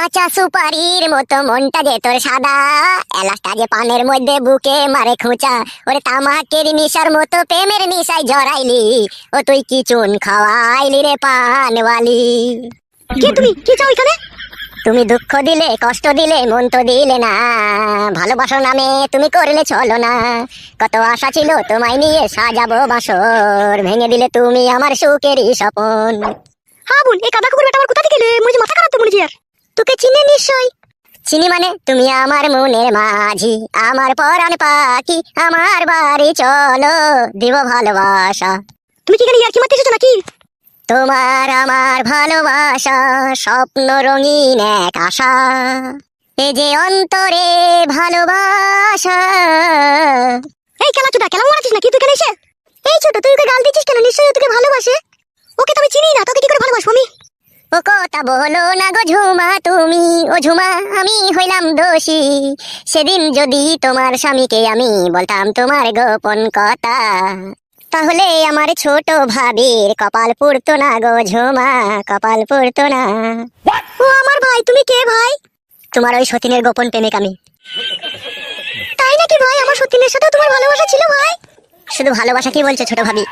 কাঁচা সুপারির মতো মনটা যে তোর সাদা, এলাচটা যে পানের মধ্যে বুকে মারে খোঁচা। ওরে তামাকের নিশার মতো প্রেমের নিশায় জড়াইলি, ও তুই কি চুন খাওয়াইলি রে পানওয়ালি। কে তুমি? কি চাও এখানে? তুমি দুঃখ দিলে কষ্ট দিলে মন তো দিলে না, ভালোবাসার নামে তুমি করলে চলো না। কত আশা ছিল তোমায় নিয়ে সাজাবো বাসর, ভেঙে দিলে তুমি আমার সুখেরই স্বপন। হ্যাঁ বোন, এই কাদা কুকুর বেটা আমার কোথা থেকে এলে? মনে হচ্ছে মাথা খারাপ তো মনে হচ্ছে। আর তোকে চিনে নিশ্চয়। চিনি মানে তুমি আমার মনের মাঝি, আমার পরাণ পাখি, আমার বাড়ি চলো দিব ভালোবাসা। তুমি কি এখানে ইয়ার্কি মারতে এসেছো নাকি? তোমার আমার ভালোবাসা স্বপ্ন রঙিন এক আশা, এ যে অন্তরে ভালোবাসা। এই খেলাচোদা, কেমন মারাছিস নাকি তুই এখানে এসে? এই ছোট, তুই ওকে গাল দিচ্ছিস কেন? নিশ্চয়ই ও তোকে ভালোবাসে। ওকে তো আমি চিনি না, তোকে কি করে ভালোবাসবো আমি? ও কথা বলো না গো ঝুমা তুমি, ও ঝুমা আমি হইলাম দোষী। সেদিন যদি তোমার স্বামীকে আমি বলতাম তোমার গোপন কথা, তাহলে আমার ছোট ভাবির কপাল পুড়তো না গো ঝুমা, কপাল পুড়তো না। ও আমার ভাই, তুমি কে ভাই? তোমার ওই সতীনের গোপন প্রেমিক আমি। তাই নাকি ভাই? আমার সতীনের সাথে তোমার ভালোবাসা ছিল ভাই? শুধু ভালোবাসা কি বলছো ছোট ভাবি,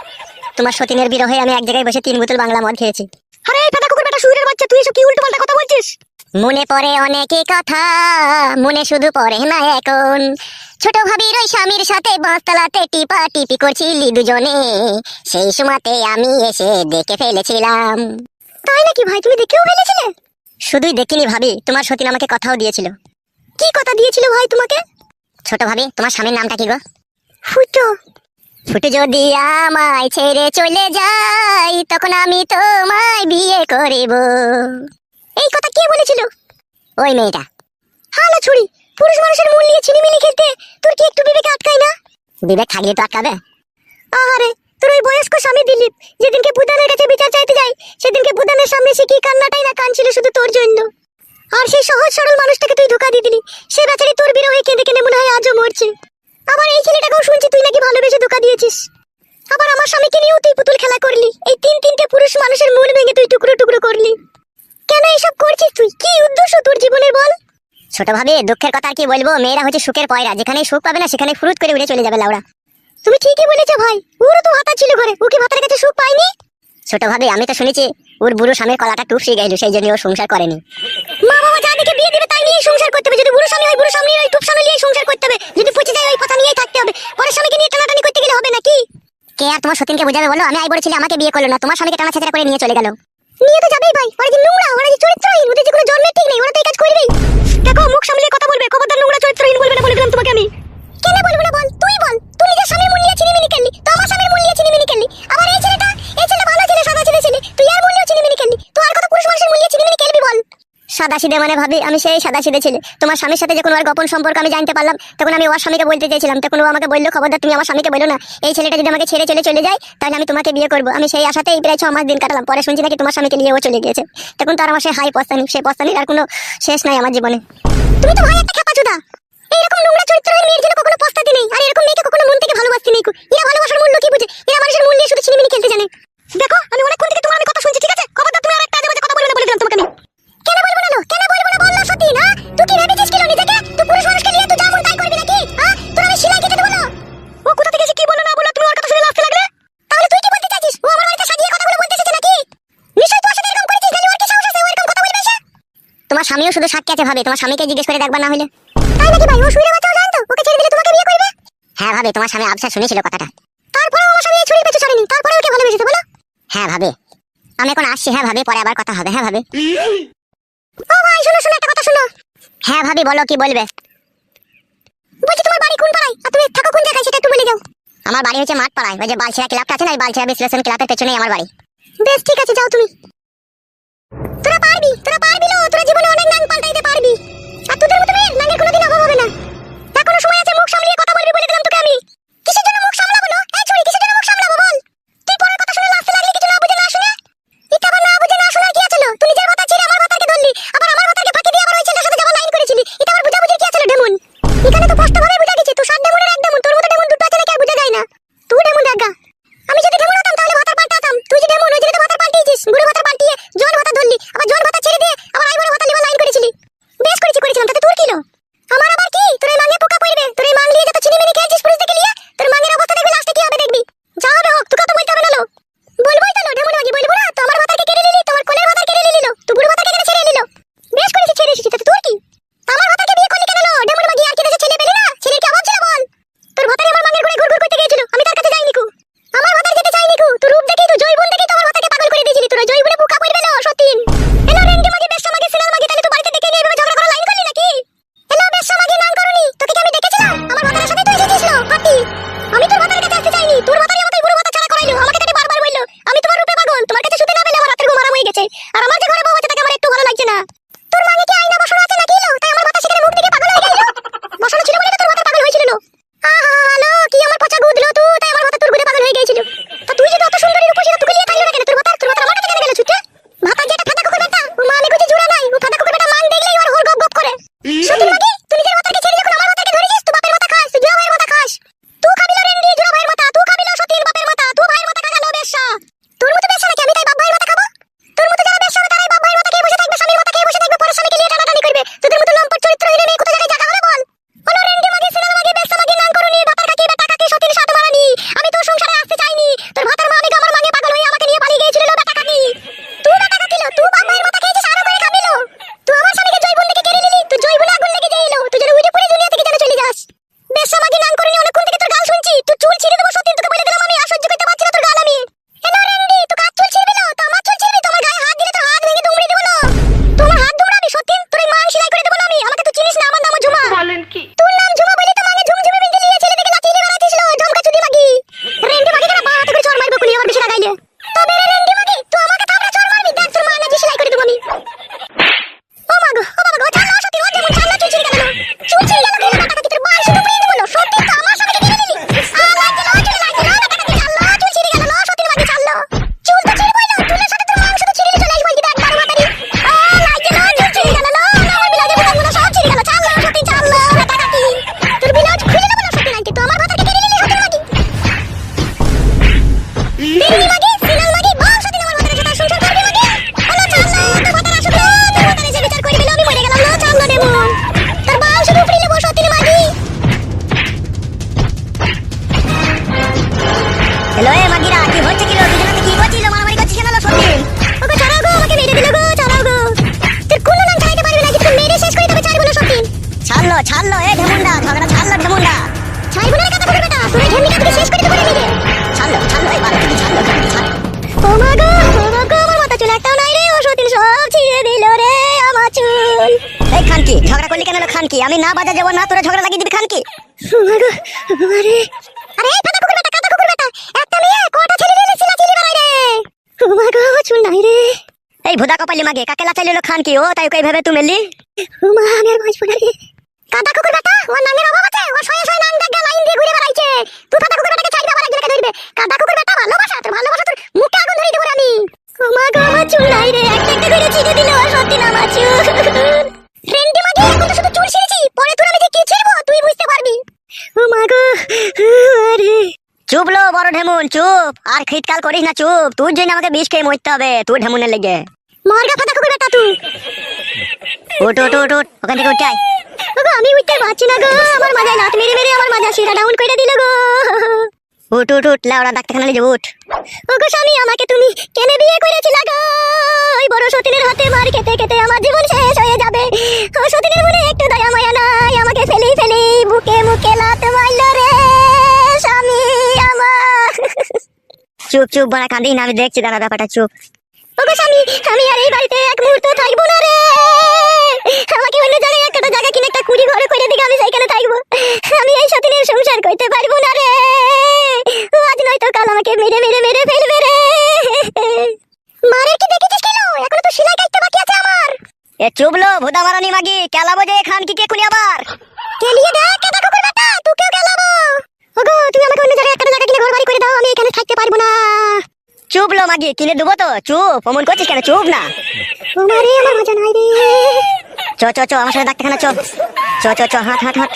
তোমার সতীনের বিরহে আমি এক জায়গায় বসে 3 বোতল বাংলা মদ খেয়েছি। আরে এই কাদা কুকুর বেটা শুয়োরের বাচ্চা, তুই এসব কি উল্টো পাল্টা কথা বলছিস? মনে পড়ে অনেকে কথা, মনে শুধু পড়ে না এখন। ছোট ভাবির ওই স্বামীর সাথে বাঁশতলাতে টিপা টিপি করছিলি দুজনে, সেই সময়তে আমি এসে দেখে ফেলেছিলাম। তাই নাকি ভাই? তুমি দেখেও ফেলেছিলে? শুধুই দেখিনি ভাবি, তোমার সতীন আমাকে কথাও দিয়েছিল। কি কথা দিয়েছিল ভাই তোমাকে? ছোট ভাবি, তোমার স্বামীর নামটা কি গো? ফুটো। ফুটু যদি আমায় ছেড়ে চলে যাই, তখন আমি তোমায় বিয়ে করিব। এই কথা কে বলেছিল? ওই মেয়েটা। হালা ছুরি, পুরুষ মানুষের মন নিয়ে ছিনিমিনি খেলতে তোর কি একটু বিবেকে আটকায় না? বিবেক থাকলে তো আটকাবে। আহারে, তোর ওই বয়স্ক স্বামী দিলীপ যেদিনকে বুদানের কাছে বিচার চাইতে যায়, সেদিনকে বুদানের সামনে সে কি কান্নাটাই না কাঁদছিল শুধু তোর জন্য। আর সেই সহজ সরল মানুষটাকে তুই ধোকা দিয়ে দিলি, সে বেচারি তোর বিরহে কেঁদে কেঁদে মনে হয় আজও মরছে। আবার এই ছেলেটাকেও শুনছি তুই নাকি ভালোবেসে ধোকা দিয়েছিস। আবার আমার স্বামীকে নিয়েও তুই পুতুল খেলা করলি, এই 3-3টে পুরুষ মানুষের মন ভেঙে তুই টুকরো টুকরো করলি। কেন এইসব করছিস তুই? কি উদ্দেশ্য তোর জীবনের বল? ছোট ভাবি, দুঃখের কথা আর কি বলবো, মেয়েরা হচ্ছে সুখের পয়রা, যেখানে সুখ পাবে না সেখানে ফুরুত করে উড়ে চলে যাবে লাউড়া। তুমি ঠিকই বলেছো ভাই, ওরও তো ভাতা ছিল ঘরে, ও কি ভাতার কাছে সুখ পায়নি? ছোট ভাবি, আমি তো শুনেছি ওর বুড়ো স্বামীর কলাটা টুপসে গেল, সেই জন্য ও সংসার করেনি। মা বাবা যা দেখে বিয়ে দিবে তাই নিয়ে সংসার করতে হবে। যদি বুড়ো স্বামী হয়, বুড়ো স্বামীর ওই টুপ স্বামী নিয়ে সংসার করতে হবে। যদি পচে যায় ওই কথা নিয়েই থাকতে হবে। পরের স্বামীকে নিয়ে টানাটানি করতে গেলে হবে নাকি? কে আর তোমার সতীনকে বোঝাবে বলো? আমি আইবড় ছেলে, আমাকে বিয়ে করলো না, তোমার স্বামীকে টানা ছেঁচড়া করে নিয়ে চলে গেল। নিয়ে তো যাবেই ভাই, ওরা যে নোংরা, ওরা যে চরিত্রহীন, ওদের যে কোনো জন্মের ঠিক নেই, ওরা তো এই কাজ করবেই। দেখো, মুখ সামলিয়ে কথা বলবে, খবরদার নোংরা চরিত্রহীন বলবে না বলে দিলাম তোমাকে আমি। কেন বলবো না বল? তুই বল, তুই নিজের স্বামীর মূল্য ছিনিমিনি খেললি, তো আমার স্বামীর মূল্য ছিনিমিনি খেললি। আবার এই ছেলেটা, এই ছেলে ভালো ছেলে, সাদা ছেলে ছেলে, তুই আর মূল্য ছিনিমিনি খেললি। তো আর কত পুরুষ মানুষের মূল্য ছিনিমিনি খেলবি বল? সাদা সিধে মানে ভাবি, আমি সেই সাদা সিধে ছেলে। তোমার স্বামীর সাথে যখন ওর গোপন সম্পর্ক আমি জানতে পারলাম, তখন আমি ওর স্বামীকে বলতে চেয়েছিলাম, তখন ও আমাকে বললো, খবরদার তুমি আমার স্বামীকে বলো না, এই ছেলেটা যদি আমাকে ছেড়ে চলে যায় তাহলে আমি তোমাকে বিয়ে করবো। আমি সেই আশাতেই প্রায় 6 মাস দিন কাটালাম। পরে শুনছি নাকি তোমার স্বামীকে নিয়ে ও চলে গিয়েছে। তখন তো আর আমার সেই হাই পস্তানি, সেই পস্তানির আর কোনো শেষ নাই আমার জীবনে। তুমি তো ভাই একটা খেপাচোদা। এইরকম নোংরা চরিত্রহীন মেয়ের জন্য কখনো পস্তাতে নেই, আর এরকম মেয়েকে কখনো মন থেকে ভালোবাসতে নেই। এরা ভালোবাসার মূল্য কি বুঝে? এরা মানুষের মূল্য শুধু ছিনিমিনি খেলতে জানে। দেখো, আমি অনেকক্ষণ থেকে তোমার কথা শুনছি, ঠিক আছে? খবরদার তুমি আর একটা আজে বাজে কথা বলবে না বলে দিলাম তোমাকে আমি। কেন বলবো না? কেন বলবো না বল না সত্যি না? তুই কি ভেবেছিস কিলো নিজেকে? তুই পুরুষ মানুষকে নিয়ে তুই যেমন তাই করবি নাকি? হ্যাঁ, তোর আমি সেলাই কেটে দেবো না। ও কোথা থেকে এসে কি বললো না বললো তুমি ওর কথা শুনে লাফতে লাগলে? তাহলে তুই কি বলতে চাইছিস? ও আমার বাড়িতে সাজিয়ে কথাগুলো বলতে এসেছে নাকি? নিশ্চয়ই তোর সাথে এরকম করেছিস, নাহলে ওর কি সাহস আছে ও এরকম কথা বলবে এসে? তোমার স্বামীও শুধু সাক্ষী আছে ভাবি, তোমার স্বামীকে জিজ্ঞেস করে দেখবা না হলে। তাই নাকি ভাই? ও শুইরে বাচ্চাও জানতো ওকে ছেড়ে দিলে তোমাকে বিয়ে করবে? হ্যাঁ ভাবি, তোমার স্বামী আবসা শুনেছিল কথাটা। তারপরে আমার স্বামী এই ছুরি পেছু ছাড়েনি, তারপরে ওকে ভালোবেসেছে বলো? হ্যাঁ ভাবি, আমি এখন আসছি। হ্যাঁ ভাবি, পরে আবার কথা হবে। হ্যাঁ ভাবি। ও ভাই শোনো শোনো, একটা কথা শোনো। হ্যাঁ ভাবি, বলো কি বলবে? বলছি তোমার বাড়ি কোন পাড়ায় আর তুমি থাকো কোন জায়গায় সেটা একটু বলে যাও। আমার বাড়ি হচ্ছে মাঠপাড়ায়, ওই যে বালছেড়া ক্লাবটা আছে না, ওই বালছেড়া বিশ্লেষণ ক্লাবের পেছনেই আমার বাড়ি। বেশ ঠিক আছে, যাও তুমি। তোরা পারবি লো, তোরা জীবনে অনেক নাং পাল্টাইতে পারবি। আর তোদের মতো মেয়ের নাঙের কোনোদিন অভাব হবে না। এখনো সময় আছে, মুখ সামলিয়ে কথা বলবি বলে দিলাম তোকে আমি। কিসের জন্য মুখ সামলাবো? এই ছুরি কিসের জন্য মুখ সামলাবো বল? তুই পরের কথা শুনে লাফতে লাগলি, কিছু না বুঝে না শুনে। এটা আবার না বুঝে না শোনার কি আছে? তুই নিজের ভাতা ছেড়ে আমার ভাতাকে ধরলি, আবার আমার ভাতাকে ফাঁকি দিয়ে আবার ওই ছেলের সাথে যাওয়ার লাইন করেছিলি। এটা আবার বুঝাবুঝির কি আছে ডেমন? এখানে তো স্পষ্ট ভাবে বুঝা গেছে তুই 7 ডেমনের এক ডেমন। তোর মতো ডেমন দুটো আছে নাকি আর বুঝা যায় না? তুই ডেমন দেখা। আমি যদি ডেমন হতাম তাহলে ভাতার পাল্টাতাম। তুই যে ডেমন, ওই জন্য তো ভাতার পাল্টিয়েছিস। বুড়ো ভাতার ছাড়লো এ ঢেমুন্ডা, ঝগড়া ছাড়লো ঢেমুন্ডা। ছাড়বো না রে কাদা কুকুর বেটা, তোর এই ঢেমনিটা তোকে শেষ করে দেবো রে নিজে। ছাড়লো ছাড়লো এবার তুমি ছাড়লো তুমি ছাড়। ও মা গো, আমার মাথা চুল একটাও নাই রে, ও সতীন সব ছিঁড়ে দিল রে আমার চুল। এই খানকি, ঝগড়া করলি কেন রে খানকি? আমি না বাজা যাবো না, তোরা ঝগড়া লাগিয়ে দিবি খানকি। ও মা গো, আরে আরে এই কাদা কুকুর বেটা, কাদা কুকুর বেটা, একটা মেয়ে কটা ছেলে নিয়ে চিল্লাচিল্লি বানাই রে। ও মা গো, আমার চুল নাই রে। এই ভুদা কপালি মাগে কাকে লাচাইল খানকি? ও তাই ওকে এইভাবে তুমি এলি? ও মা, আমি আর বাঁচবো না রে। কাদা কুকুর বেটা, ওর নামের অভাব আছে, ও শয়ে শয়ে নাম দেখা লাইন দিয়ে ঘুরে বেড়াইছে। তুই কাদা কুকুর বেটাকে ছাড়বি, আবার একজনকে ধরবে। কাদা কুকুর বেটা, ভালোবাসা তোর মুখে আগুন ধরিয়ে দেবো রে আমি। ও মা গো, আমার চুল নাই রে, একটা একটা করে ছিঁড়ে দিল সত্যি না আমার চুল। রেন্ডি মাগি, এখন তো শুধু চুল ছিঁড়েছি, পরে তোর আমি যে কি ছিঁড়বো তুই বুঝতে পারবি। ও মা গো, আরে চুপ লো বড় ঢেমুন, চুপ। আর খিটকাল করিস না, চুপ। তোর জন্য আমাকে বিষ খেয়ে মরতে হবে, তুই ঢেমুনের লেগে। মরগা কাদা কুকুর বেটা তুই। উঠ উঠ উঠ উঠ, ওখান থেকে উঠাই। ওগো, আমি উঠতে পারছি না গো, আমার মাথায় লাত মেরে মেরে আমার মাজা শিরা ডাউন করে দিল গো। উঠ উঠ উঠ, লাউড়া ডাক্তারখানা নিয়ে যাবো, উঠ। ওগো স্বামী, আমাকে তুমি কেন বিয়ে করেছিলে গো? ওই বড় সতীনের হাতে মার খেতে খেতে আমার জীবন শেষ হয়ে যাবে। ও সতীনের মনে একটু দয়া মায়া নাই, আমাকে ফেলি ফেলি বুকে মুখে লাত মারল রে স্বামী আমার। চুপ চুপ বড়া, কাঁদিস না, আমি দেখছি দাঁড়া ব্যাপারটা, চুপ। ওগো স্বামী, আমি আর এই বাড়িতে এক মুহূর্ত থাকবো না রে। আমাকে অন্য জায়গায় একটা জায়গা কিনে একটা কুড়ি ঘরে করে দিকে আমি সেইখানে থাকবো। আমি এই সতীনের সংসার করতে পারবো না রে। আজ নয়তো কাল আমাকে মেরে মেরে মেরে ফেলবে রে। মারের কি দেখেছিস কেন? এখনো তো সেলাই কাটতে বাকি আছে আমার। এ চুপ লো ভুদা মারানি মাগি, কেলাবো যে খানকি কে খুনি আবার। কেলিয়ে দেখ কাদা কুকুর বেটা, তোকেও গেলাবো। ওগো, তুমি আমাকে অন্য জায়গায় একটা জায়গা কিনে ঘর বাড়ি করে দাও, আমি এখানে থাকতে পারবো না। চুপ লো মাগি, কিনে দেবো তো, চুপ। অমন করছিস কেন? চুপ না। ও মারে, আমার মজা নাই রে। চ চ চ, আমার সাথে ডাক্তারখানা চ। চ চ চ, হাঁট হাঁট হাঁট।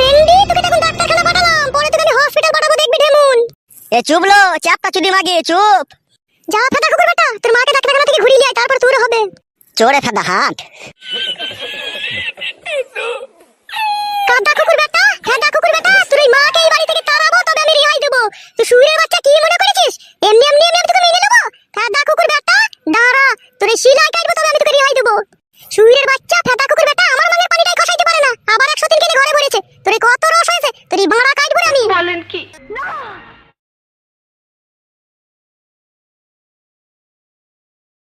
রেন্ডি, তোকে তখন ডাক্তারখানা পাঠালাম, পরে তোকে আমি হসপিটাল পাঠাবো, দেখবি ঢেমুন। এ চুপ লো, চাপটা চুদি মাগি, চুপ। যা ফাটা কুকুর বেটা, তোর মাকে ডাক্তারখানা থেকে ঘুরিয়ে নিয়ে আয়, তারপর তোর হবে। চোরে ফাদা হাঁট।